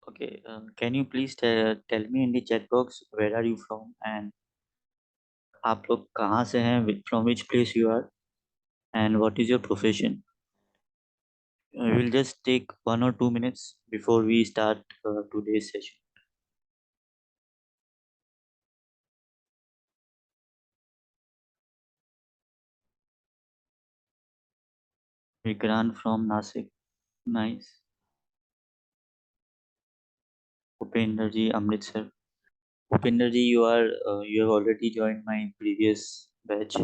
Okay, can you please tell me in the chat box where are you from and आप लोग कहाँ से हैं, from which place you are and what is your profession? We'll just take 1 or 2 minutes before we start today's session. Vikrant from Nasik, nice. Upender ji, Amritsar. Upender ji, you have already joined my previous batch,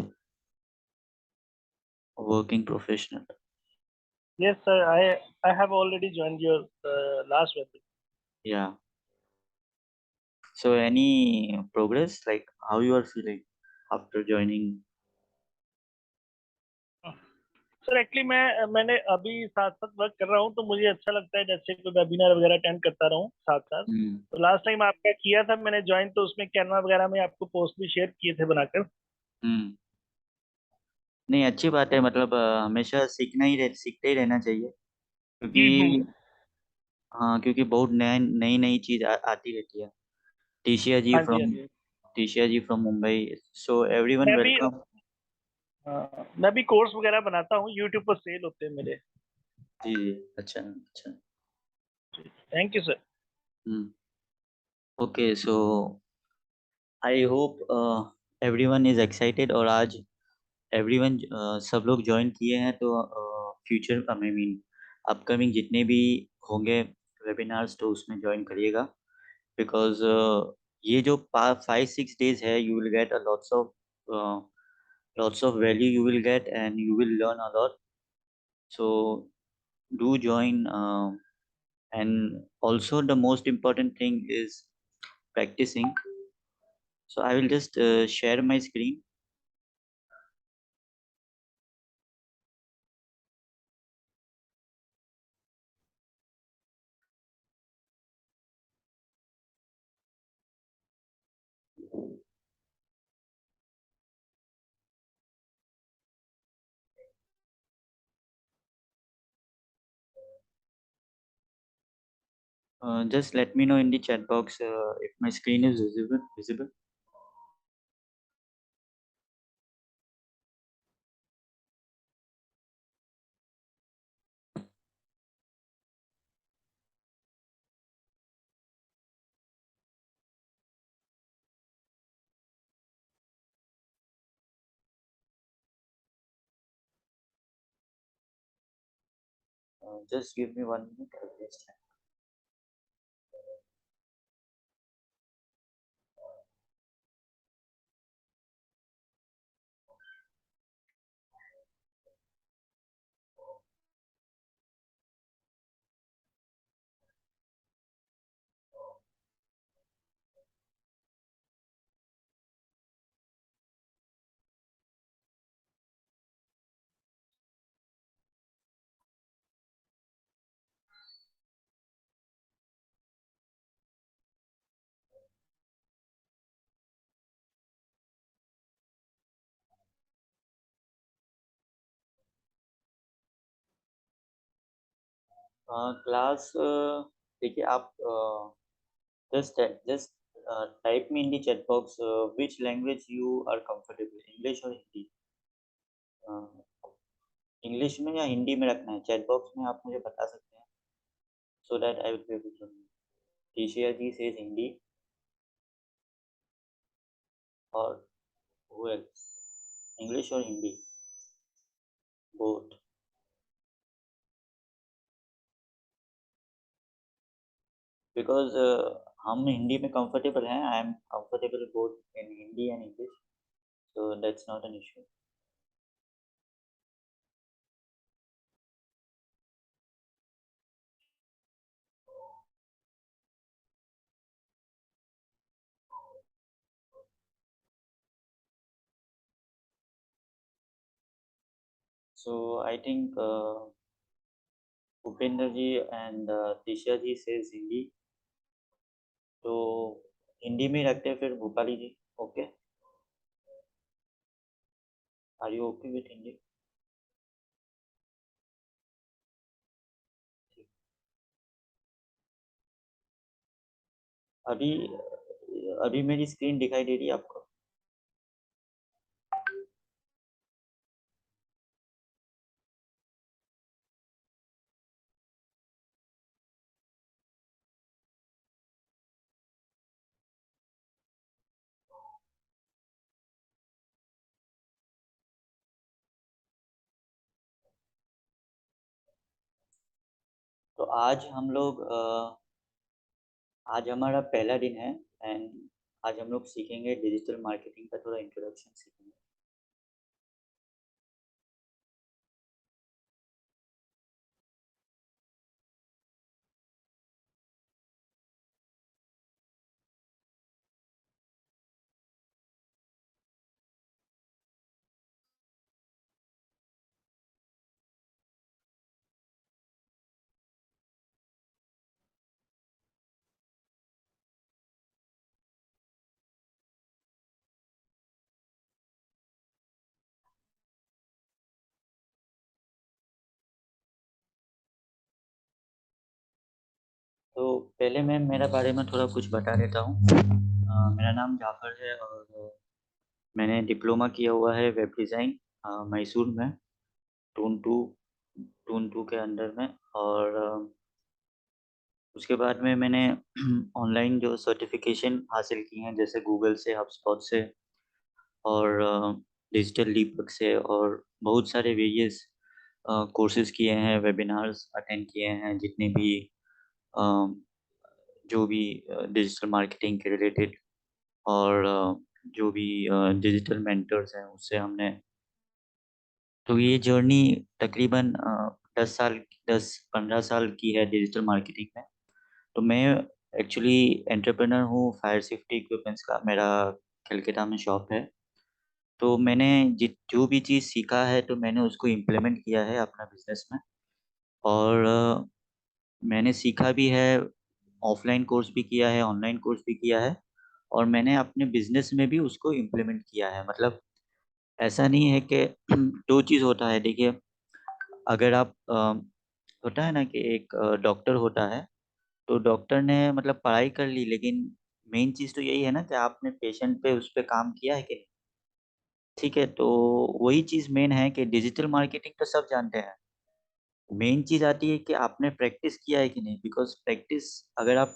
working professional. Yes, sir. I have already joined your last webinar. Yeah. So any progress, like how you are feeling after joining? Sir actually मैंने अभी साथ साथ work कर रहा हूँ, तो मुझे अच्छा लगता है जैसे कोई वेबिनार वगैरह अटेंड करता रहूँ साथ साथ। हम्म तो लास्ट टाइम आपका किया था मैंने ज्वाइन, तो उसमें कैनवा वगैरह में आपको पोस्ट भी शेयर किए थे बनाकर। हम्म नहीं, अच्छी बात है। मतलब हमेशा सीखते ही रहना चाहिए, जी जी। क्योंकि हाँ, क्योंकि बहुत नई नई चीज आती रहती है। टीशिया जी हाँ जी, हाँ फ्रॉम जी। Tisha ji from Mumbai, so everyone मैं भी वेलकम। मैं भी कोर्स वगैरह बनाता हूँ, यूट्यूब पर सेल होते हैं मेरे। जी जी, अच्छा अच्छा। Thank you sir. Hmm okay, so I hope everyone is excited. और आज एवरीवन सब लोग ज्वाइन किए हैं, तो फ्यूचर आई मीन अपकमिंग जितने भी होंगे वेबिनार्स, तो उसमें ज्वाइन करिएगा। बिकॉज ये जो 5-6 days है, you will get a lots of value you will get and you will learn a lot. So do join, and also the most important thing is practicing. So I will just share my screen. Just let me know in the chat box if my screen is visible. Just give me 1 minute, I will just check. Class, देखिए आप just just type me in the chat box which language you are comfortable, English or Hindi. English में या हिंदी में रखना है, chat box में आप मुझे बता सकते हैं, so that I will be able to. Tisha ji says Hindi, और who else? इंग्लिश और हिंदी, बोथ। बिकॉज हम हिंदी में कंफर्टेबल हैं, I am comfortable both in Hindi and English, so that's not an issue. So I think Upender ji and Tisha ji says Hindi, तो हिंदी में ही रखते हैं फिर Bhupali ji. Okay, are you okay with Hindi? अभी अभी मेरी स्क्रीन दिखाई दे रही है आपको? तो आज हम लोग आज हमारा पहला दिन है एंड आज हम लोग सीखेंगे डिजिटल मार्केटिंग का थोड़ा इंट्रोडक्शन सीखेंगे। तो पहले मैं मेरे बारे में थोड़ा कुछ बता देता हूँ। मेरा नाम जाफ़र है और मैंने डिप्लोमा किया हुआ है वेब डिज़ाइन मैसूर में, टून टू टून टू के अंडर में। और उसके बाद में मैंने ऑनलाइन जो सर्टिफिकेशन हासिल की हैं जैसे गूगल से, हबस्पॉट से और डिजिटल लीपक से, और बहुत सारे वेरियस कोर्सेज़ किए हैं, वेबिनार्स अटेंड किए हैं, जितने भी अ, जो भी डिजिटल मार्केटिंग के रिलेटेड, और जो भी डिजिटल मेंटर्स हैं उससे हमने। तो ये जर्नी तकरीबन 10 साल 10-15 साल की है डिजिटल मार्केटिंग में। तो मैं एक्चुअली एंटरप्रेन्योर हूँ फायर सेफ्टी इक्विपमेंट्स का, मेरा कलकत्ता में शॉप है। तो मैंने जित जो भी चीज़ सीखा है तो मैंने उसको इम्प्लीमेंट किया है अपना बिज़नेस में। और मैंने सीखा भी है, ऑफ़लाइन कोर्स भी किया है, ऑनलाइन कोर्स भी किया है, और मैंने अपने बिज़नेस में भी उसको इम्प्लीमेंट किया है। मतलब ऐसा नहीं है कि 2 चीज़ होता है, देखिए, अगर आप होता है ना कि एक डॉक्टर होता है, तो डॉक्टर ने मतलब पढ़ाई कर ली, लेकिन मेन चीज़ तो यही है ना कि आपने पेशेंट पे उस पे काम किया है कि नहीं? ठीक है, तो वही चीज़ मेन है कि डिजिटल मार्केटिंग तो सब जानते हैं। मेन चीज़ आती है कि आपने प्रैक्टिस किया है कि नहीं? बिकॉज़ प्रैक्टिस, अगर आप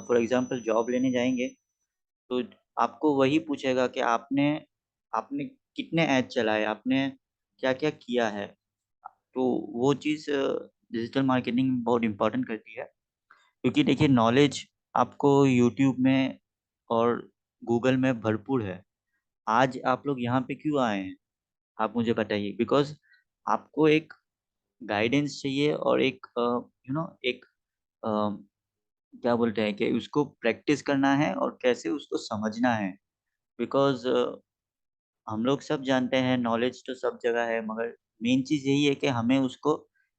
फॉर एग्ज़ाम्पल जॉब लेने जाएँगे, तो आपको वही पूछेगा कि आपने आपने कितने ऐड चलाए, आपने क्या-क्या किया है? तो वो चीज़ डिजिटल मार्केटिंग में बहुत इम्पोर्टेंट करती है, क्योंकि देखिए नॉलेज आपको यूट्यूब में और गूगल में भरपूर है। आज आप लोग यहाँ पे क्यों आए हैं? आप मुझे बताइए। बिकॉज़ आपको एक गाइडेंस चाहिए और एक एक अ, क्या बोलते हैं कि उसको प्रैक्टिस करना है और कैसे उसको समझना है। बिकॉज़ हम लोग सब जानते हैं नॉलेज तो सब जगह है, मगर मेन चीज़ यही है कि हमें उसको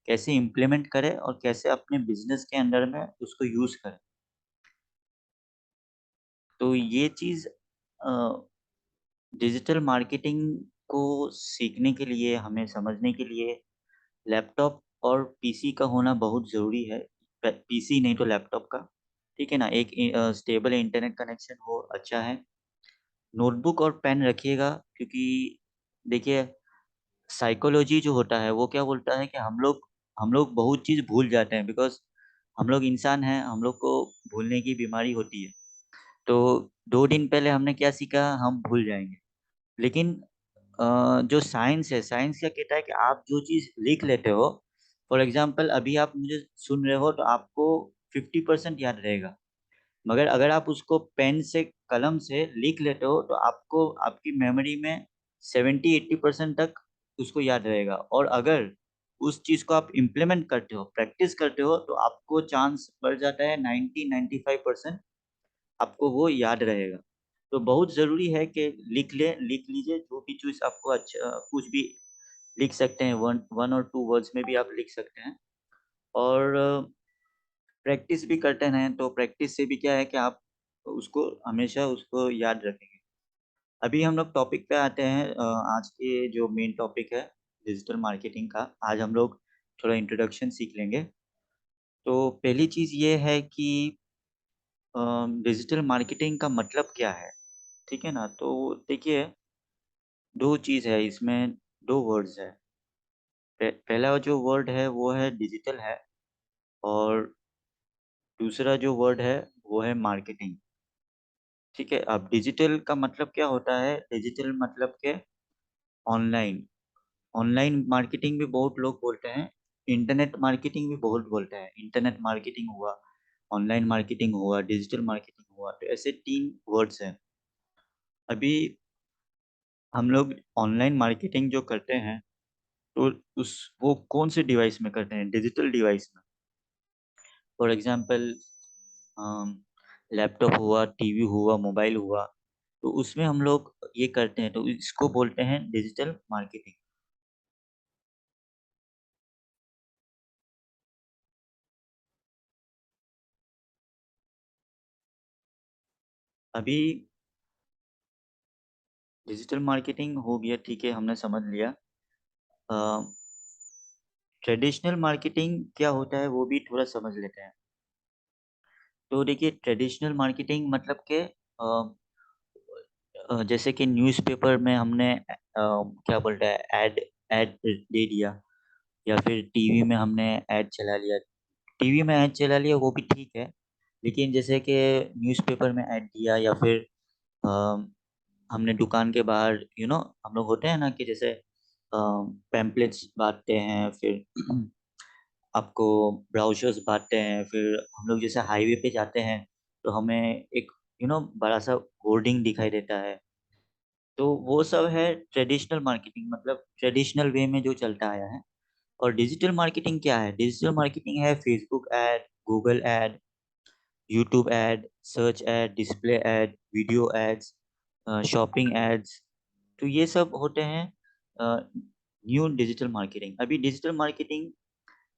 कैसे इम्प्लीमेंट करें और कैसे अपने बिज़नेस के अंडर में उसको यूज़ करें। तो ये चीज़ डिजिटल मार्केटिंग को सीखने के लिए, हमें समझने के लिए लैपटॉप और पीसी का होना बहुत ज़रूरी है। पीसी नहीं तो लैपटॉप का, ठीक है ना? एक स्टेबल इंटरनेट कनेक्शन हो, अच्छा है। नोटबुक और पेन रखिएगा, क्योंकि देखिए साइकोलॉजी जो होता है वो क्या बोलता है कि हम लोग बहुत चीज़ भूल जाते हैं, बिकॉज़ हम लोग इंसान हैं, हम लोग को भूलने की बीमारी होती है। तो 2 दिन पहले हमने क्या सीखा हम भूल जाएँगे। लेकिन जो साइंस है, साइंस क्या कहता है कि आप जो चीज़ लिख लेते हो, फॉर एग्ज़ाम्पल अभी आप मुझे सुन रहे हो तो आपको 50% याद रहेगा। मगर अगर आप उसको पेन से, कलम से लिख लेते हो तो आपको आपकी मेमोरी में 70-80% तक उसको याद रहेगा। और अगर उस चीज़ को आप इम्प्लीमेंट करते हो, प्रैक्टिस करते हो, तो आपको चांस बढ़ जाता है 90-95% आपको वो याद रहेगा। तो बहुत ज़रूरी है कि लिख लीजिए जो भी चीज़ आपको अच्छा, कुछ भी लिख सकते हैं, 1 और 2 वर्ड्स में भी आप लिख सकते हैं। और प्रैक्टिस भी करते रहें, तो प्रैक्टिस से भी क्या है कि आप उसको हमेशा उसको याद रखेंगे। अभी हम लोग टॉपिक पे आते हैं, आज के जो मेन टॉपिक है डिजिटल मार्केटिंग का। आज हम लोग थोड़ा इंट्रोडक्शन सीख लेंगे। तो पहली चीज़ ये है कि डिजिटल मार्केटिंग का मतलब क्या है? ठीक है ना? तो देखिए 2 चीज़ है इसमें, 2 वर्ड्स है। पहला जो वर्ड है वो है डिजिटल है और दूसरा जो वर्ड है वो है मार्केटिंग। ठीक है? अब डिजिटल का मतलब क्या होता है? डिजिटल मतलब के ऑनलाइन। ऑनलाइन मार्केटिंग भी बहुत लोग बोलते हैं, इंटरनेट मार्केटिंग भी बहुत बोलते हैं। इंटरनेट मार्केटिंग हुआ, ऑनलाइन मार्केटिंग हुआ, डिजिटल मार्केटिंग हुआ, तो ऐसे 3 वर्ड्स हैं। अभी हम लोग ऑनलाइन मार्केटिंग जो करते हैं, तो उस वो कौन से डिवाइस में करते हैं? डिजिटल डिवाइस में। फॉर एग्ज़ाम्पल लैपटॉप हुआ, टीवी हुआ, मोबाइल हुआ, तो उसमें हम लोग ये करते हैं, तो इसको बोलते हैं डिजिटल मार्केटिंग। अभी डिजिटल मार्केटिंग हो गया, ठीक है, हमने समझ लिया। अ, ट्रेडिशनल मार्केटिंग क्या होता है वो भी थोड़ा समझ लेते हैं। तो देखिए ट्रेडिशनल मार्केटिंग मतलब के जैसे कि न्यूज़पेपर में हमने क्या बोलते हैं ऐड ऐड दे दिया या फिर टीवी में हमने ऐड चला लिया। टीवी में ऐड चला लिया वो भी ठीक है, लेकिन जैसे कि न्यूज़पेपर में ऐड दिया या फिर अ, हमने दुकान के बाहर हम लोग होते हैं ना कि जैसे पैम्पलेट्स बाँटते हैं, फिर आपको ब्राउचर्स बाँटते हैं, फिर हम लोग जैसे हाईवे पे जाते हैं, तो हमें एक बड़ा-सा होर्डिंग दिखाई देता है। तो वो सब है ट्रेडिशनल मार्केटिंग, मतलब ट्रेडिशनल वे में जो चलता आया है। और डिजिटल मार्केटिंग क्या है? डिजिटल मार्केटिंग है Facebook ad, Google ad, YouTube ad, search ad, display ad, video ads, shopping ads. तो ये सब होते हैं न्यू डिजिटल मार्केटिंग। अभी डिजिटल मार्केटिंग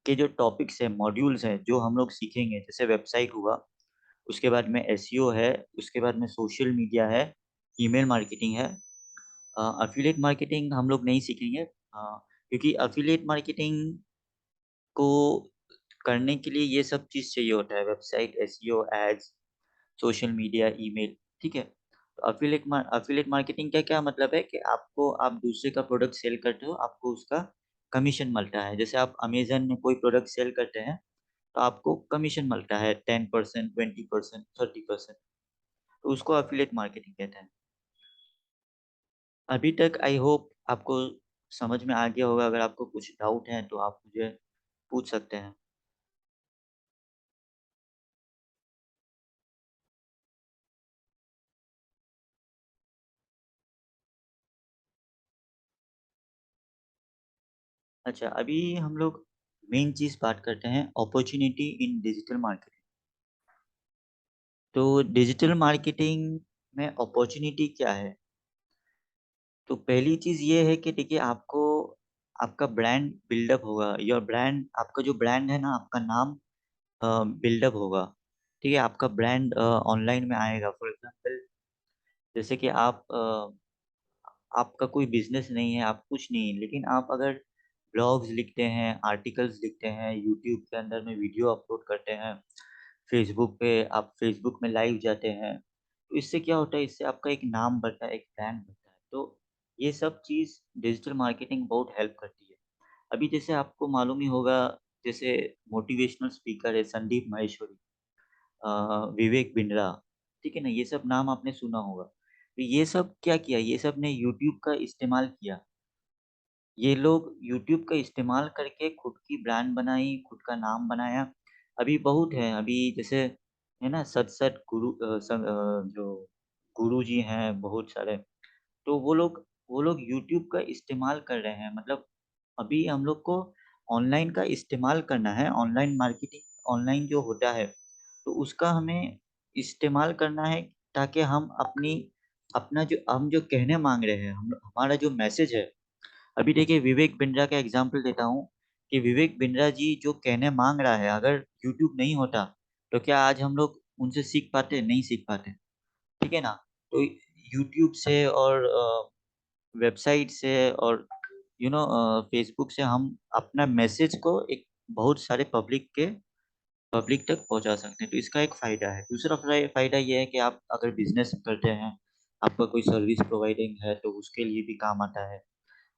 के जो टॉपिक्स हैं, मॉड्यूल्स हैं, जो हम लोग सीखेंगे, जैसे वेबसाइट हुआ, उसके बाद में एसईओ है, उसके बाद में सोशल मीडिया है, ईमेल मार्केटिंग है। एफिलिएट मार्केटिंग हम लोग नहीं सीखेंगे, क्योंकि एफिलिएट मार्केटिंग को करने के लिए ये सब चीज़ चाहिए होता है, website, SEO, ads, social media, email, ठीक है? तो एफिलिएट मार्केटिंग का क्या मतलब है कि आप दूसरे का प्रोडक्ट सेल करते हो, आपको उसका कमीशन मिलता है। जैसे आप अमेज़न में कोई प्रोडक्ट सेल करते हैं, तो आपको कमीशन मिलता है 10%, 20%, 30%, तो उसको एफिलिएट मार्केटिंग कहते हैं। अभी तक आई होप आपको समझ में आ गया होगा। अगर आपको कुछ डाउट है तो आप मुझे पूछ सकते हैं। अच्छा, अभी हम लोग मेन चीज़ बात करते हैं अपॉर्च्युनिटी इन डिजिटल मार्केटिंग। तो डिजिटल मार्केटिंग में अपॉर्च्युनिटी क्या है? तो पहली चीज़ ये है कि देखिए आपको आपका ब्रांड बिल्डअप होगा। योर ब्रांड, आपका जो ब्रांड है ना, आपका नाम बिल्डअप होगा। ठीक है? आपका ब्रांड ऑनलाइन में आएगा। फॉर एग्ज़ाम्पल जैसे कि आपका कोई बिज़नेस नहीं है, आप कुछ नहीं, लेकिन आप अगर ब्लॉग्स लिखते हैं, आर्टिकल्स लिखते हैं, यूट्यूब के अंदर में वीडियो अपलोड करते हैं, फेसबुक में लाइव जाते हैं, तो इससे क्या होता है, इससे आपका एक नाम बनता है, एक ब्रांड बनता है। तो ये सब चीज़ डिजिटल मार्केटिंग बहुत हेल्प करती है। अभी जैसे आपको मालूम ही होगा, जैसे मोटिवेशनल स्पीकर है संदीप माहेश्वरी, अ, विवेक बिंद्रा, ठीक है ना? ये सब नाम आपने सुना होगा। तो ये सब क्या किया? ये सब ने यूट्यूब का इस्तेमाल किया। ये लोग यूट्यूब का इस्तेमाल करके खुद की ब्रांड बनाई, खुद का नाम बनाया। अभी बहुत है, अभी जैसे है ना सत-सत जो गुरुजी हैं बहुत सारे, तो वो लोग यूट्यूब का इस्तेमाल कर रहे हैं। मतलब अभी हम लोग को ऑनलाइन का इस्तेमाल करना है, ऑनलाइन मार्केटिंग, ऑनलाइन जो होता है, तो उसका हमें इस्तेमाल करना है, ताकि हम जो कहने माँग रहे हैं, हम हमारा जो मैसेज है। अभी देखिए विवेक बिंद्रा का एग्ज़ाम्पल देता हूँ कि विवेक बिंद्रा जी जो कहने माँग रहा है, अगर यूट्यूब नहीं होता, तो क्या आज हम लोग उनसे सीख पाते? नहीं सीख पाते, ठीक है ना? तो यूट्यूब से और वेबसाइट से और फ़ेसबुक से हम अपना मैसेज को एक बहुत सारे पब्लिक के पब्लिक तक पहुँचा सकते हैं, तो इसका एक फ़ायदा है। दूसरा फ़ायदा ये है कि आप अगर बिज़नेस करते हैं, आपका कोई सर्विस प्रोवाइडिंग है, तो उसके लिए भी काम आता है।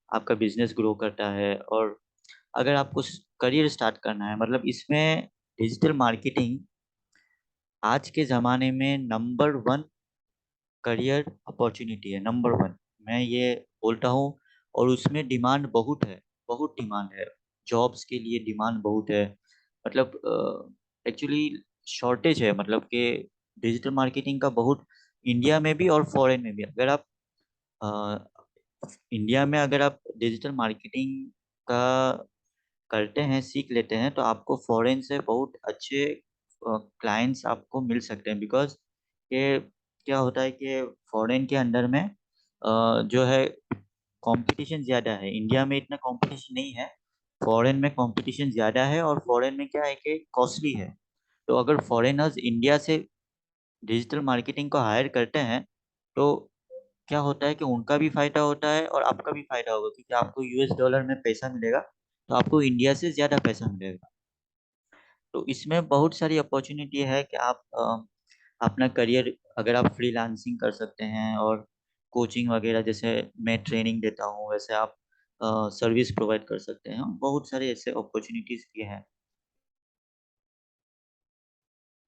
आपका बिज़नेस ग्रो करता है और अगर आपको करियर स्टार्ट करना है, मतलब इसमें डिजिटल मार्केटिंग आज के ज़माने में नंबर 1 करियर अपॉर्च्युनिटी है, नंबर 1 मैं ये बोलता हूँ और उसमें डिमांड बहुत डिमांड है। जॉब्स के लिए डिमांड बहुत है। मतलब एक्चुअली शॉर्टेज है, मतलब कि डिजिटल मार्केटिंग का बहुत इंडिया में भी और फॉरेन में भी। अगर आप अ, इंडिया में अगर आप डिजिटल मार्केटिंग का करते हैं, सीख लेते हैं, तो आपको फ़ॉरेन से बहुत अच्छे क्लाइंट्स आपको मिल सकते हैं बिकॉज़ ये क्या होता है कि फ़ॉरेन के अंडर में जो है कॉम्पिटिशन ज़्यादा है। इंडिया में इतना कॉम्पिटिशन नहीं है, फ़ॉरेन में कॉम्पिटिशन ज़्यादा है और फ़ॉरेन में क्या है कि कॉस्टली है। तो अगर फ़ॉरेनर्स इंडिया से डिजिटल मार्केटिंग को हायर करते हैं, तो क्या होता है कि उनका भी फ़ायदा होता है और आपका भी फ़ायदा होगा क्योंकि आपको यूएस डॉलर में पैसा मिलेगा, तो आपको इंडिया से ज़्यादा पैसा मिलेगा। तो इसमें बहुत सारी अपॉर्च्युनिटी है कि आप अपना करियर अगर आप फ्रीलांसिंग कर सकते हैं और कोचिंग वगैरह जैसे मैं ट्रेनिंग देता हूँ, वैसे आप सर्विस प्रोवाइड कर सकते हैं। बहुत सारे ऐसे अपॉर्च्युनिटीज़ भी हैं।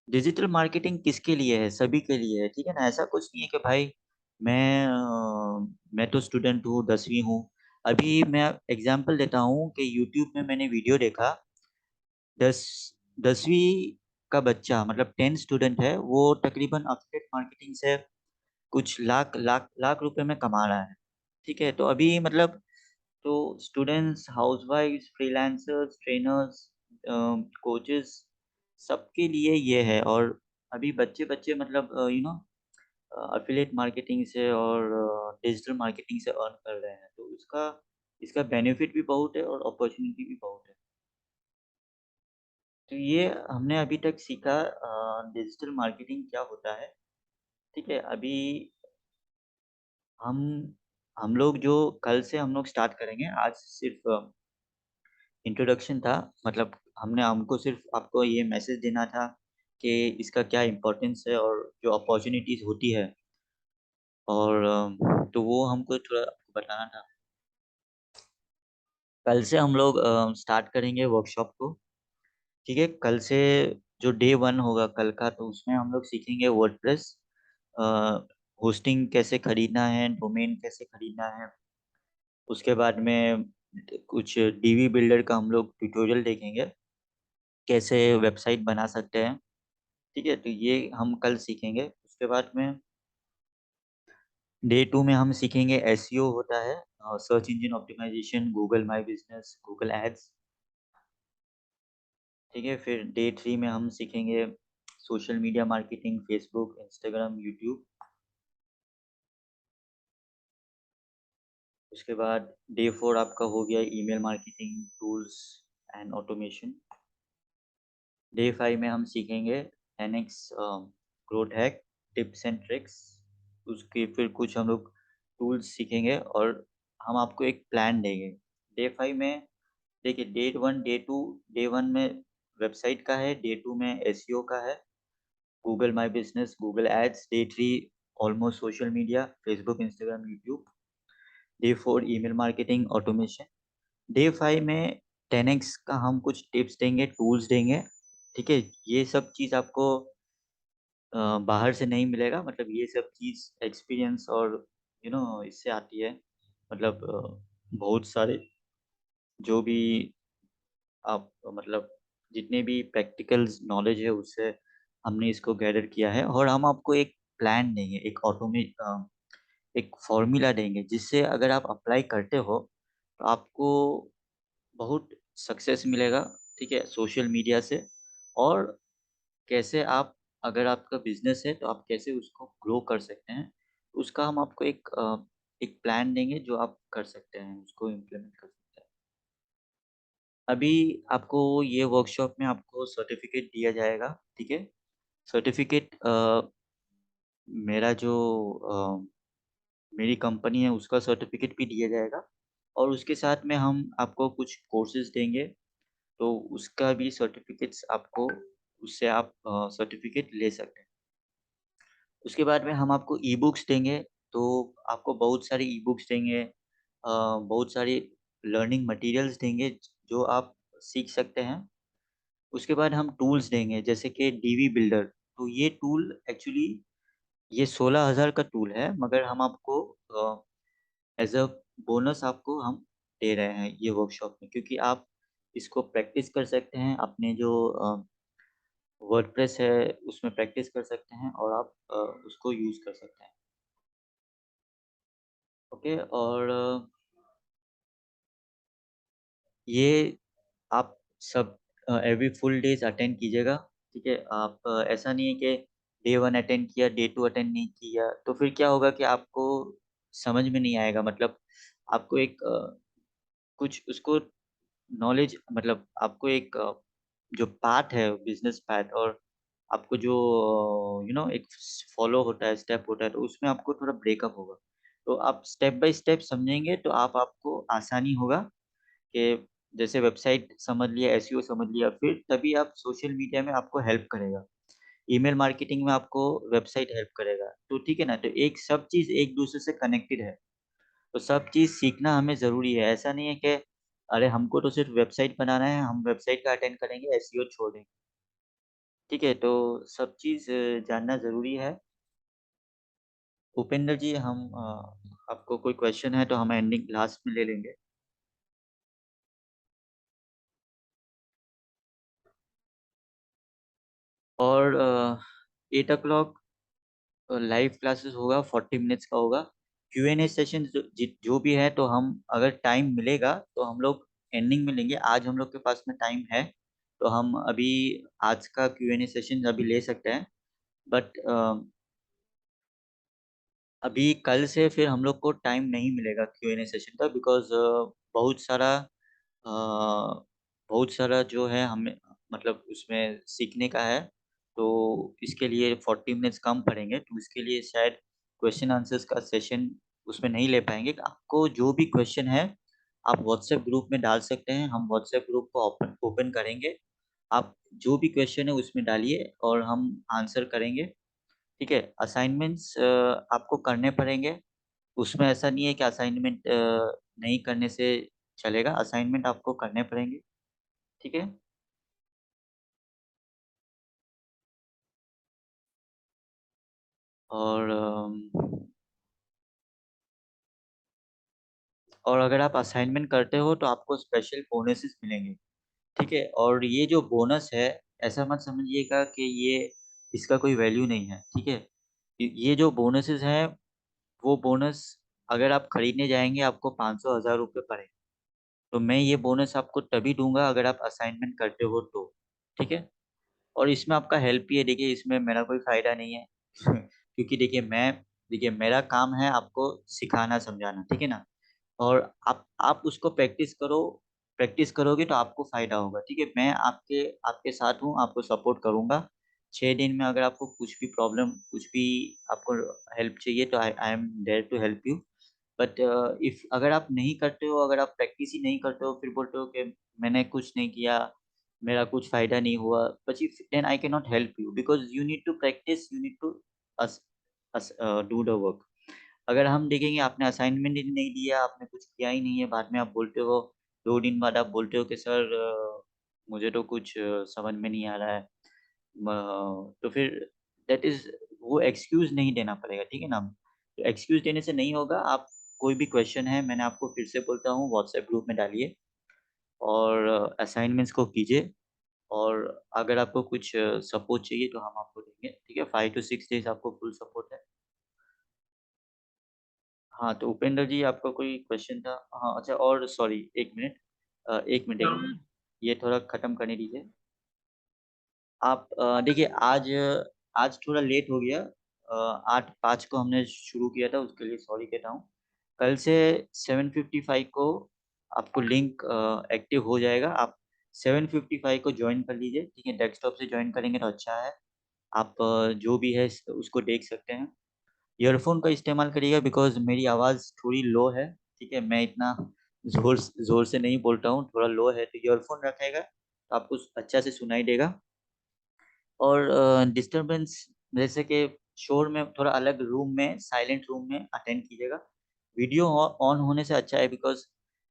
डिजिटल मार्केटिंग किसके लिए है? सभी के लिए है, ठीक है ना? ऐसा कुछ नहीं है कि भाई मैं तो स्टूडेंट हूँ, 10वीं हूँ। अभी मैं एग्ज़ाम्पल देता हूँ कि यूट्यूब में मैंने वीडियो देखा 10 10वीं का बच्चा मतलब 10 स्टूडेंट है, वो तकरीबन एफ़िलिएट मार्केटिंग से कुछ लाख लाख लाख रुपए में कमा रहा है। ठीक है? तो अभी मतलब तो स्टूडेंट्स, हाउसवाइफ्स, फ्रीलांसर्स, ट्रेनर्स अ, कोचेज़ सबके लिए ये है और अभी बच्चे-बच्चे मतलब एफ़िलिएट मार्केटिंग से और डिजिटल मार्केटिंग से अर्न कर रहे हैं। तो इसका इसका बेनिफिट भी बहुत है और अपॉर्च्युनिटी भी बहुत है। तो ये हमने अभी तक सीखा डिजिटल मार्केटिंग क्या होता है, ठीक है? अभी हम हम लोग जो कल से हम लोग स्टार्ट करेंगे, आज सिर्फ़ इंट्रोडक्शन था, मतलब हमको सिर्फ़ आपको ये मैसेज देना था कि इसका क्या इम्पोर्टेंस है और जो अपॉर्च्युनिटीज़ होती है और तो वो हमको थोड़ा आपको बताना था। कल से हम लोग स्टार्ट करेंगे वर्कशॉप को, ठीक है? कल से जो डे 1 होगा कल का, तो उसमें हम लोग सीखेंगे वर्डप्रेस अ, होस्टिंग कैसे खरीदना है, डोमेन कैसे खरीदना है। उसके बाद में कुछ डीवी बिल्डर का हम लोग ट्यूटोरियल देखेंगे, कैसे वेबसाइट बना सकते हैं, ठीक है? तो ये हम कल सीखेंगे। उसके बाद में डे 2 में हम सीखेंगे एसईओ होता है search engine optimisation, Google My Business, Google Ads, ठीक है? फिर डे 3 में हम सीखेंगे social media marketing, Facebook, Instagram, YouTube. उसके बाद डे 4 आपका हो गया email marketing, tools and automation. Day 5 में हम सीखेंगे 10x growth hack, tips and tricks. उसके फिर कुछ हम लोग टूल्स सीखेंगे और हम आपको एक प्लान देंगे। डे 5 में देखिए डे 1 में वेबसाइट का है, डे 2 में एसईओ का है, Google My Business, Google Ads, day 3 almost social media, Facebook, Instagram, YouTube, day 4 email marketing, automation. Day 5 में 10x का हम कुछ टिप्स देंगे, टूल्स देंगे, ठीक है? ये सब चीज़ आपको बाहर से नहीं मिलेगा, मतलब ये सब चीज़ एक्सपीरियंस और इससे आती है। मतलब बहुत सारे जो भी आप मतलब जितने भी प्रैक्टिकल्स नॉलेज है उससे हमने इसको गैदर किया है और हम आपको एक प्लान देंगे, एक फ़ॉर्मूला देंगे जिससे अगर आप अप्लाई करते हो, तो आपको बहुत सक्सेस मिलेगा, ठीक है? सोशल मीडिया से और कैसे आप अगर आपका बिज़नेस है, तो आप कैसे उसको ग्रो कर सकते हैं, उसका हम आपको एक प्लान देंगे जो आप कर सकते हैं, उसको इम्प्लीमेंट कर सकते हैं। अभी आपको ये वर्कशॉप में आपको सर्टिफ़िकेट दिया जाएगा, ठीक है? सर्टिफ़िकेट मेरा जो अ, मेरी कंपनी है उसका सर्टिफ़िकेट भी दिया जाएगा और उसके साथ में हम आपको कुछ कोर्सेज़ देंगे, तो उसका भी सर्टिफ़िकेट्स आपको उससे आप सर्टिफिकेट ले सकते हैं। उसके बाद में हम आपको ई बुक्स देंगे, तो आपको बहुत सारी ई बुक्स देंगे, बहुत सारी लर्निंग मटेरियल्स देंगे जो आप सीख सकते हैं। उसके बाद हम टूल्स देंगे जैसे कि डीवी बिल्डर। तो ये टूल एक्चुअली ये 16,000 का टूल है, मगर हम आपको एज अ बोनस आपको हम दे रहे हैं ये वर्कशॉप में, क्योंकि आप इसको प्रैक्टिस कर सकते हैं अपने जो वर्डप्रेस है उसमें प्रैक्टिस कर सकते हैं और आप उसको यूज़ कर सकते हैं। ओके, और ये आप सब एवरी फुल डेज़ अटेंड कीजिएगा, ठीक है? आप ऐसा नहीं है कि डे 1 अटेंड किया, डे 2 अटेंड नहीं किया, तो फिर क्या होगा कि आपको समझ में नहीं आएगा। मतलब आपको एक कुछ उसको नॉलेज, मतलब आपको एक जो पाथ है बिज़नेस पाथ, और आपको जो एक फॉलो होता है, स्टेप होता है, तो उसमें आपको थोड़ा ब्रेकअप होगा। तो आप स्टेप बाय स्टेप समझेंगे तो आप आपको आसानी होगा कि जैसे वेबसाइट समझ लिया, एसईओ समझ लिया, फिर तभी आप सोशल मीडिया में आपको हेल्प करेगा। ईमेल मार्केटिंग में आपको वेबसाइट हेल्प करेगा। तो ठीक है ना? तो एक सब चीज़ एक-दूसरे से कनेक्टेड है। तो सब चीज़ सीखना हमें ज़रूरी है। ऐसा नहीं है कि अरे हमको तो सिर्फ़ वेबसाइट बनाना है, हम वेबसाइट का अटेंड करेंगे, एसईओ छोड़ देंगे। ठीक है? तो सब चीज़ जानना ज़रूरी है। उपेंद्र जी, हम आपको कोई क्वेश्चन है तो हम एंडिंग लास्ट में ले लेंगे। और 8 लाइव क्लासेस होगा, 40 मिनट्स का होगा। क्यू-एन-ए सेशन जो भी है, तो हम अगर टाइम मिलेगा तो हम लोग एंडिंग में लेंगे। आज हम लोग के पास में टाइम है, तो हम अभी आज का क्यू-एन-ए सेशन अभी ले सकते हैं। बट अभी कल से फिर हम लोग को टाइम नहीं मिलेगा क्यू-एन-ए सेशन का, बिकॉज़ बहुत सारा बहुत सारा जो है हमें, मतलब उसमें सीखने का है, तो इसके लिए 40 मिनट्स कम पड़ेंगे, तो इसके लिए शायद क्वेश्चन आंसर्स का सेशन उसमें नहीं ले पाएँगे। आपको जो भी क्वेश्चन है, आप व्हाट्सएप ग्रुप में डाल सकते हैं, हम व्हाट्सएप ग्रुप को ओपन ओपन करेंगे। आप जो भी क्वेश्चन है उसमें डालिए और हम आंसर करेंगे, ठीक है? असाइनमेंट्स आपको करने पड़ेंगे, उसमें ऐसा नहीं है कि असाइनमेंट नहीं करने से चलेगा, असाइनमेंट आपको करने पड़ेंगे, ठीक है? और और अगर आप असाइनमेंट करते हो तो आपको स्पेशल बोनसेस मिलेंगे, ठीक है? और ये जो बोनस है, ऐसा मत समझिएगा कि ये इसका कोई वैल्यू नहीं है, ठीक है? ये जो बोनसेस हैं, वो बोनस अगर आप खरीदने जाएँगे आपको 500 हज़ार रुपए पड़ेंगे। तो मैं ये बोनस आपको तभी दूँगा अगर आप असाइनमेंट करते हो तो, ठीक है? और इसमें आपका हेल्प ही है, देखिए इसमें मेरा कोई फ़ायदा नहीं है क्योंकि देखिए मेरा काम है आपको सिखाना, समझाना, ठीक है ना? और आप उसको प्रैक्टिस करोगे तो आपको फ़ायदा होगा, ठीक है? मैं आपके आपके साथ हूँ, आपको सपोर्ट करूँगा। 6 दिन में अगर आपको कुछ भी प्रॉब्लम, कुछ भी आपको हेल्प चाहिए तो I I am there to help you. But if अगर आप नहीं करते हो, अगर आप प्रैक्टिस ही नहीं करते हो, फिर बोलते हो कि मैंने कुछ नहीं किया, मेरा कुछ फ़ायदा नहीं हुआ, but if then I can not help you, because you need to practise, you need to us do the work. अगर हम देखेंगे आपने असाइनमेंट ही नहीं दिया, आपने कुछ किया ही नहीं है, बाद में आप बोलते हो, 2 दिन बाद आप बोलते हो कि सर मुझे तो कुछ समझ में नहीं आ रहा है। तो फिर दैट इज़ वो एक्सक्यूज़ नहीं देना पड़ेगा, ठीक है ना? तो एक्सक्यूज़ देने से नहीं होगा, आप कोई भी क्वेश्चन है, मैंने आपको फिर से बोलता हूँ, व्हाट्सएप ग्रुप में डालिए और असाइनमेंट्स को कीजिए, और अगर आपको कुछ सपोर्ट चाहिए तो हम आपको देंगे, ठीक है? 5 टू 6 डेज़ आपको फुल सपोर्ट है। हाँ, तो उपेंद्र जी, आपका कोई क्वेश्चन था? हाँ, अच्छा, और सॉरी 1 मिनट, 1 मिनट, ये थोड़ा खत्म करने दीजिए। आप देखिए, आज थोड़ा लेट हो गया, 8:05 को हमने शुरू किया था, उसके लिए सॉरी कहता हूँ। कल से 7:55 को आपको लिंक एक्टिव हो जाएगा। आप 7:55 को जॉइन कर लीजिए, ठीक है? डेस्कटॉप से जॉइन करेंगे तो अच्छा है। आप जो भी है उसको देख सकते हैं। ईयरफ़ोन का इस्तेमाल करिएगा, बिकॉज़ मेरी आवाज़ थोड़ी लो है, ठीक है? मैं इतना ज़ोर से नहीं बोलता हूँ, थोड़ा लो है, तो ईयरफ़ोन रखिएगा, तो आपको अच्छा से सुनाई देगा। और डिस्टरबेंस जैसे कि शोर में थोड़ा अलग रूम में, साइलेंट रूम में अटेंड कीजिएगा। वीडियो ऑन होने से अच्छा है, बिकॉज़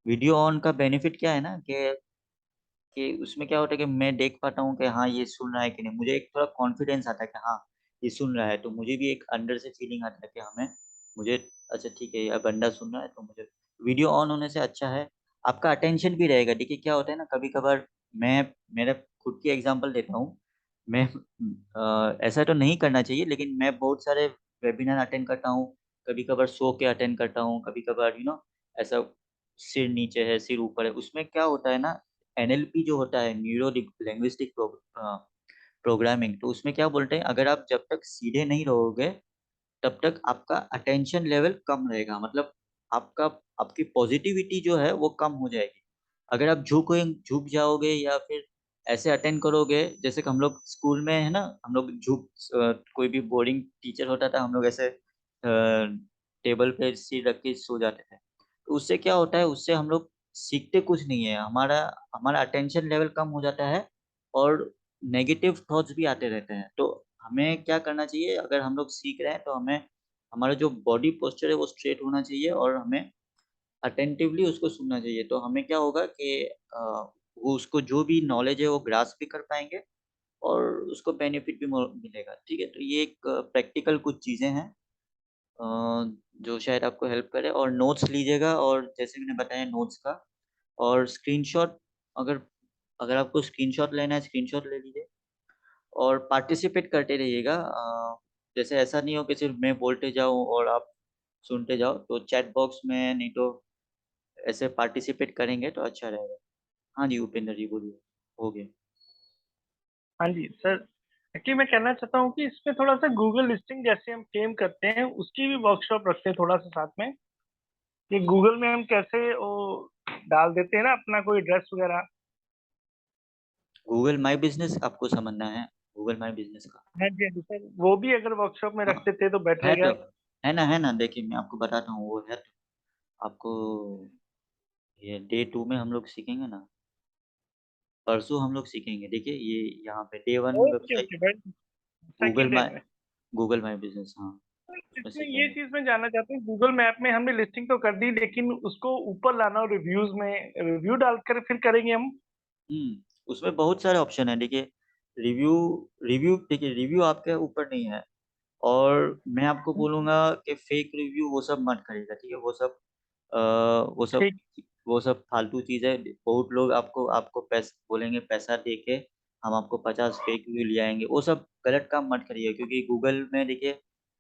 वीडियो ऑन का बेनिफिट क्या है ना कि उसमें क्या होता है कि मैं देख पाता हूँ कि हाँ, ये सुन रहा है कि नहीं। मुझे एक थोड़ा कॉन्फिडेंस आता है कि हाँ, ये सुन रहा है, तो मुझे भी एक अंदर से फीलिंग आता है कि हमें मुझे अच्छा ठीक है, ये बंदा सुन रहा है तो मुझे वीडियो ऑन होने से अच्छा है। आपका अटेंशन भी रहेगा। देखिए क्या होता है ना, कभी-कभार मैं मेरा खुद की एग्ज़ाम्पल देता हूँ। मैं ऐसा तो नहीं करना चाहिए, लेकिन मैं बहुत सारे वेबिनार अटेंड करता हूँ, कभी-कभार सो के अटेंड करता हूँ, कभी-कभार ऐसा सिर नीचे है, सिर ऊपर है। उसमें क्या होता है ना, एनएलपी जो होता है, न्यूरो लिंग्विस्टिक प्रोग्रामिंग, तो उसमें क्या बोलते हैं, अगर आप जब तक सीधे नहीं रहोगे तब तक आपका अटेंशन लेवल कम रहेगा। मतलब आपका आपकी पॉजिटिविटी जो है वो कम हो जाएगी। अगर आप झुक जाओगे या फिर ऐसे अटेंड करोगे, जैसे कि हम लोग स्कूल में है ना, हम लोग कोई भी बोरिंग टीचर होता था, हम लोग ऐसे टेबल पे सिर रख के सो जाते थे। तो उससे क्या होता है, उससे हम लोग सीखते कुछ नहीं है। हमारा हमारा अटेंशन लेवल कम हो जाता है और नेगेटिव थॉट्स भी आते रहते हैं। तो हमें क्या करना चाहिए, अगर हम लोग सीख रहे हैं तो हमें हमारा जो बॉडी पोस्चर है वो स्ट्रेट होना चाहिए और हमें अटेंटिवली उसको सुनना चाहिए। तो हमें क्या होगा कि वो उसको जो भी नॉलेज है वो ग्रास्प भी कर पाएँगे और उसको बेनिफिट भी मिलेगा। ठीक है? तो ये एक प्रैक्टिकल कुछ चीज़ें हैं जो शायद आपको हेल्प करे। और नोट्स लीजिएगा, और जैसे मैंने बताया नोट्स का, और स्क्रीनशॉट, अगर अगर आपको स्क्रीनशॉट लेना है, स्क्रीनशॉट ले लीजिए और पार्टिसिपेट करते रहिएगा। जैसे ऐसा नहीं हो कि सिर्फ़ मैं बोलते जाऊँ और आप सुनते जाओ, तो चैट बॉक्स में नहीं तो ऐसे पार्टिसिपेट करेंगे तो अच्छा रहेगा। हाँ जी, उपेंद्र जी बोलिए। हो गया। हाँ जी सर, एक्चुअली मैं कहना चाहता हूँ कि इसमें थोड़ा सा गूगल लिस्टिंग जैसे हम क्लेम करते हैं उसकी भी वर्कशॉप रखते हैं थोड़ा सा साथ में, कि गूगल में हम कैसे वो डाल देते हैं ना अपना कोई ड्रेस वगैरह। गूगल माय बिज़नेस आपको समझना है, गूगल माय बिज़नेस का। हाँ जी सर, वो भी अगर वर्कशॉप में हाँ, रखते थे तो बेटर है रहेगा। तो है ना, देखिए मैं आपको बताता हूँ, वो है तो। आपको ये डे 2 में हम लोग सीखेंगे ना, परसों हम लोग सीखेंगे। देखिए ये यहाँ पे डे 1 में ओके वेबसाइट ओके भाई, गूगल सेकंड डे माय में। गूगल माय बिज़नेस, हाँ, उसमें इसमें ये सीखेंगे। चीज मैं जानना चाहता हूँ, गूगल मैप में हमने लिस्टिंग तो कर दी लेकिन उसको ऊपर लाना और रिव्यूज में रिव्यू डालकर फिर करेंगे हम। उसमें बहुत सारे ऑप्शन हैं। देखिए रिव्यू रिव्यू आपके ऊपर नहीं है। और मैं आपको बोलूँगा कि फेक रिव्यू वो सब मत करिएगा, ठीक है? अ, वो सब ठीक। वो सब फालतू चीज़ है। बहुत लोग आपको आपको बोलेंगे पैसा दे के हम आपको 50 फेक रिव्यू ले आएँगे। वो सब गलत काम मत करिए, क्योंकि गूगल में देखिए,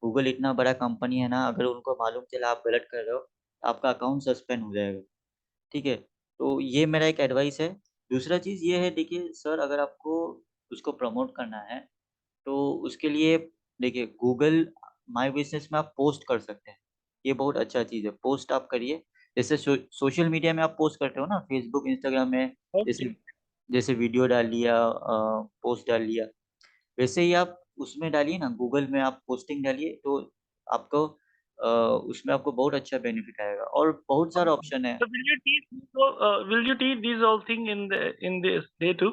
गूगल इतना बड़ा कंपनी है ना, अगर उनको मालूम चला आप गलत कर रहे हो, तो आपका अकाउंट सस्पेंड हो जाएगा। ठीक है? तो ये मेरा एक एडवाइस है। दूसरा चीज़ ये है, देखिए सर, अगर आपको उसको प्रमोट करना है, तो उसके लिए देखिए गूगल माय बिज़नेस में आप पोस्ट कर सकते हैं। ये बहुत अच्छा चीज़ है, पोस्ट आप करिए। जैसे सोशल मीडिया में आप पोस्ट करते हो ना, फ़ेसबुक, इंस्टाग्राम में, ओके। जैसे जैसे वीडियो डाल लिया, पोस्ट डाल लिया, वैसे ही आप उसमें डालिए ना, गूगल में आप पोस्टिंग डालिए, तो आपको उसमें आपको बहुत अच्छा बेनिफिट आएगा और बहुत सारा ऑप्शन है। So will you teach these all thing in this day too?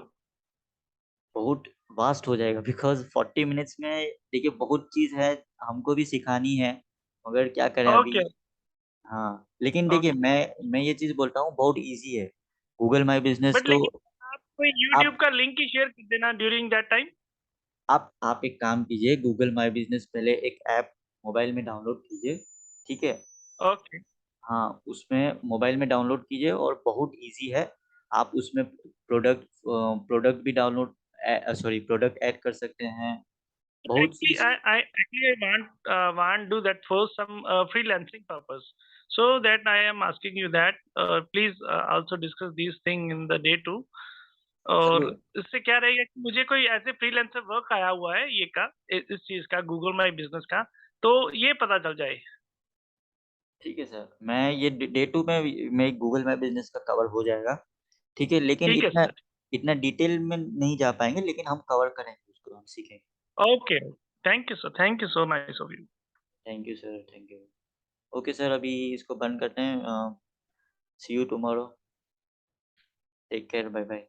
बहुत वास्ट हो जाएगा, बिकॉज़ 40 मिनट्स में देखिए बहुत चीज़ है, हमको भी सिखानी है, मगर क्या करें अभी। ओके हाँ, लेकिन देखिए ओके। मैं ये चीज़ बोलता हूँ, बहुत ईज़ी है। गूगल माय बिज़नेस बट तो लेकिन आप कोई यूट्यूब आप का लिंक ही शेयर कर देना ड्यूरिंग दैट टाइम। आप एक काम कीजिए, गूगल माय बिज़नेस पहले एक ऐप मोबाइल में डाउनलोड कीजिए, ठीक है? ओके। हाँ, उसमें मोबाइल में डाउनलोड कीजिए और बहुत ईज़ी है। आप उसमें प्रोडक्ट भी प्रोडक्ट ऐड कर सकते हैं, बहुत Actually, cheese. I want do that for some freelancing purpose. So that I am asking you that please also discuss these thing in the day too. और ज़रूर, इससे क्या रहेगा कि मुझे कोई ऐसे फ्रीलांसर वर्क आया हुआ है ये का इस चीज का गूगल माई बिजनेस का, तो ये पता चल जाए। ठीक है सर। मैं ये डे 2 में गूगल माय बिज़नेस का कवर हो जाएगा, ठीक है? लेकिन ठीक है इतना सर। इतना डिटेल में नहीं जा पाएँगे, लेकिन हम कवर करेंगे उसको, हम सीखेंगे। Okay. Thank you sir, thank you so much of you. Thank you sir, thank you. Okay sir, अभी इसको बंद करते हैं। See you tomorrow. Take care, bye bye.